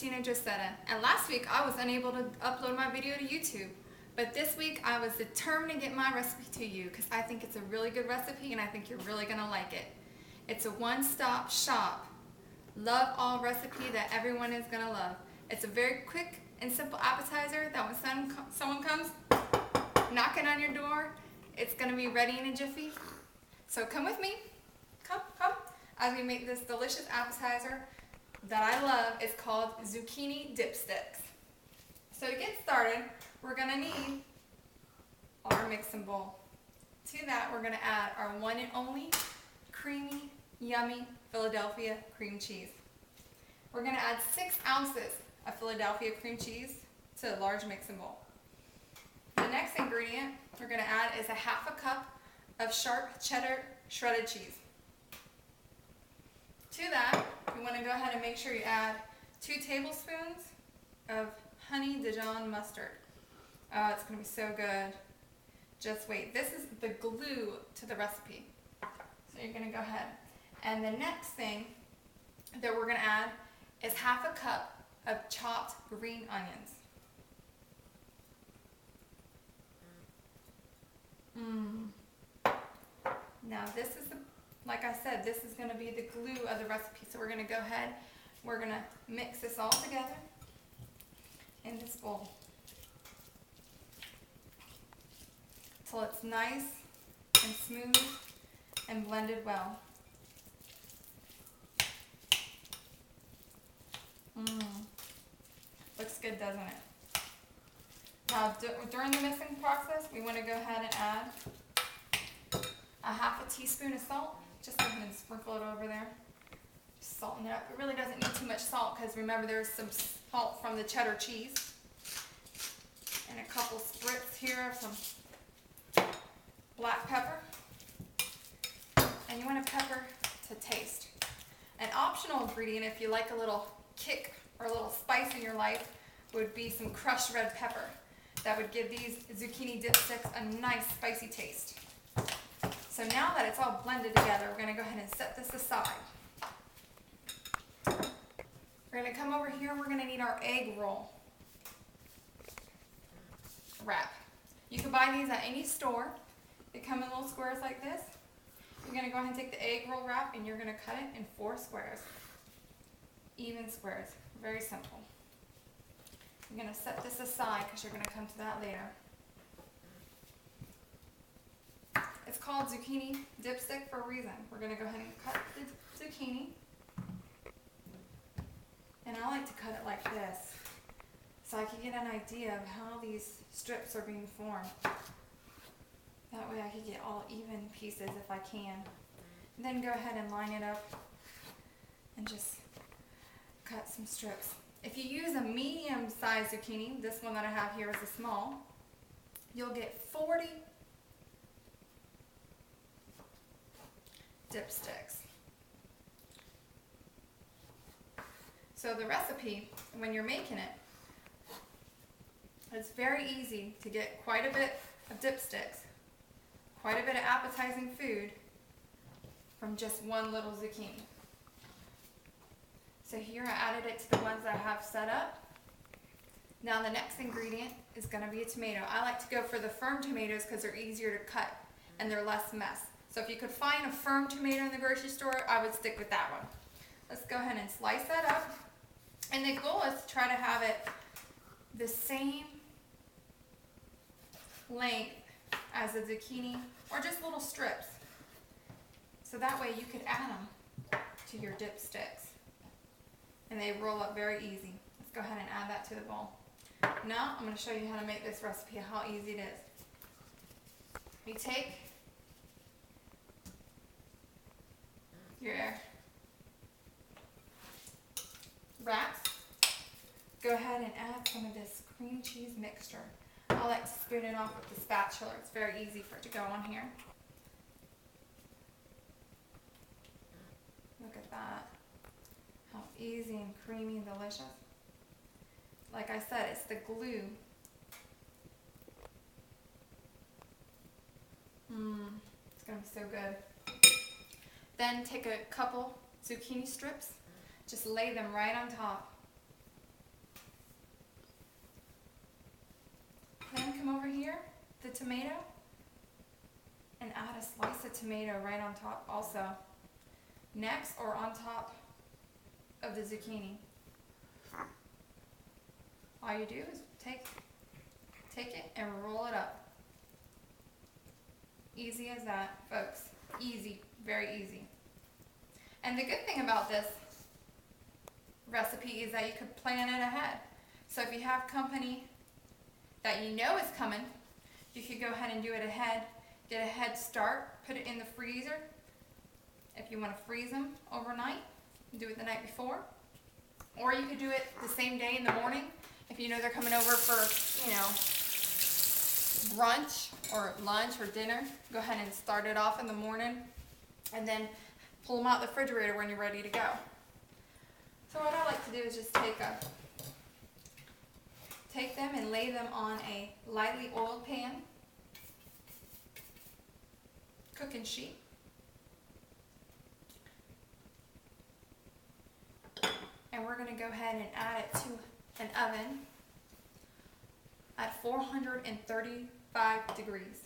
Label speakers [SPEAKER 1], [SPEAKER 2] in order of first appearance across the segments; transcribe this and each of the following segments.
[SPEAKER 1] Christina Josetta, and last week I was unable to upload my video to YouTube. But this week I was determined to get my recipe to you because I think it's a really good recipe and I think you're really going to like it. It's a one-stop shop, love all recipe that everyone is going to love. It's a very quick and simple appetizer that when someone comes knocking on your door, it's going to be ready in a jiffy. So come with me, come, as we make this delicious appetizer that I love. It's called Zucchini Dipsticks. So to get started, we're going to need our mixing bowl. To that, we're going to add our one and only creamy, yummy Philadelphia cream cheese. We're going to add 6 ounces of Philadelphia cream cheese to a large mixing bowl. The next ingredient we're going to add is a half a cup of sharp cheddar shredded cheese. To that, you want to go ahead and make sure you add 2 tablespoons of honey Dijon mustard. Oh, it's going to be so good. Just wait. This is the glue to the recipe. So you're going to go ahead. And the next thing that we're going to add is half a cup of chopped green onions. Now this is, like I said, this is going to be the glue of the recipe. So we're going to go ahead, we're going to mix this all together in this bowl till it's nice and smooth and blended well. Looks good, doesn't it? Now during the mixing process, we want to go ahead and add a half a teaspoon of salt. Just go ahead and sprinkle it over there. Just salting it up. It really doesn't need too much salt because remember there's some salt from the cheddar cheese. And a couple spritz here of some black pepper. And you want to pepper to taste. An optional ingredient, if you like a little kick or a little spice in your life, would be some crushed red pepper. That would give these zucchini dipsticks a nice spicy taste. So now that it's all blended together, we're going to go ahead and set this aside. We're going to come over here and we're going to need our egg roll wrap. You can buy these at any store. They come in little squares like this. You're going to go ahead and take the egg roll wrap and you're going to cut it in 4 squares. Even squares. Very simple. You're going to set this aside because you're going to come to that later. It's called zucchini dipstick for a reason. We're going to go ahead and cut the zucchini. And I like to cut it like this so I can get an idea of how these strips are being formed. That way I can get all even pieces if I can. And then go ahead and line it up and just cut some strips. If you use a medium-sized zucchini, this one that I have here is a small, you'll get 40 dipsticks. So the recipe, when you're making it, it's very easy to get quite a bit of dipsticks, quite a bit of appetizing food from just one little zucchini. So here I added it to the ones that I have set up. Now the next ingredient is going to be a tomato. I like to go for the firm tomatoes because they're easier to cut and they're less mess. So if you could find a firm tomato in the grocery store, I would stick with that one. Let's go ahead and slice that up. And the goal is to try to have it the same length as a zucchini or just little strips. So that way you could add them to your dipsticks. And they roll up very easy. Let's go ahead and add that to the bowl. Now I'm going to show you how to make this recipe, how easy it is. You take your wraps, go ahead and add some of this cream cheese mixture. I like to spoon it off with the spatula. It's very easy for it to go on here. Look at that. How easy and creamy and delicious. Like I said, it's the glue. It's going to be so good. Then take a couple zucchini strips, just lay them right on top. come over here, the tomato, and add a slice of tomato right on top also. Next, or on top of the zucchini. All you do is take it and roll it up. Easy as that, folks. Easy, very easy. And the good thing about this recipe is that you could plan it ahead. So if you have company that you know is coming, you could go ahead and do it ahead, get a head start, put it in the freezer. If you want to freeze them overnight, do it the night before. Or you could do it the same day in the morning. If you know they're coming over for, brunch or lunch or dinner, go ahead and start it off in the morning and then pull them out the refrigerator when you're ready to go. So what I like to do is just take them and lay them on a lightly oiled pan, cooking sheet. And we're going to go ahead and add it to an oven at 435 degrees.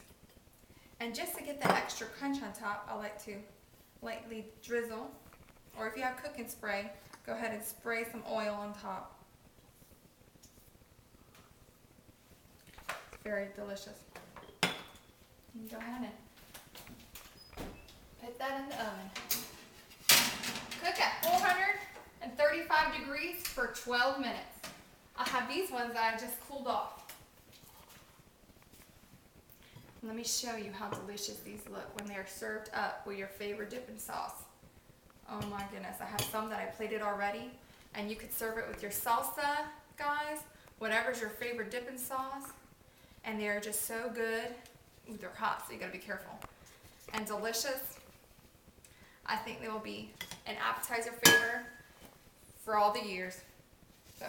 [SPEAKER 1] And just to get that extra crunch on top, I like to lightly drizzle, or if you have cooking spray, go ahead and spray some oil on top. It's very delicious. And go ahead and put that in the oven. Cook at 435 degrees for 12 minutes. I have these ones that I just cooled off. Let me show you how delicious these look when they're served up with your favorite dipping sauce. Oh my goodness, I have some that I plated already, and you could serve it with your salsa, guys, whatever's your favorite dipping sauce, and they're just so good. Ooh, they're hot, so you gotta be careful. And delicious. I think they will be an appetizer favorite for all the years. So,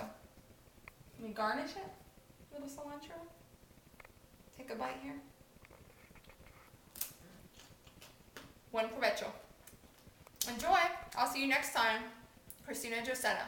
[SPEAKER 1] let me garnish it. Little cilantro. Take a bite here. Buen provecho. Enjoy. I'll see you next time. Christina Josetta.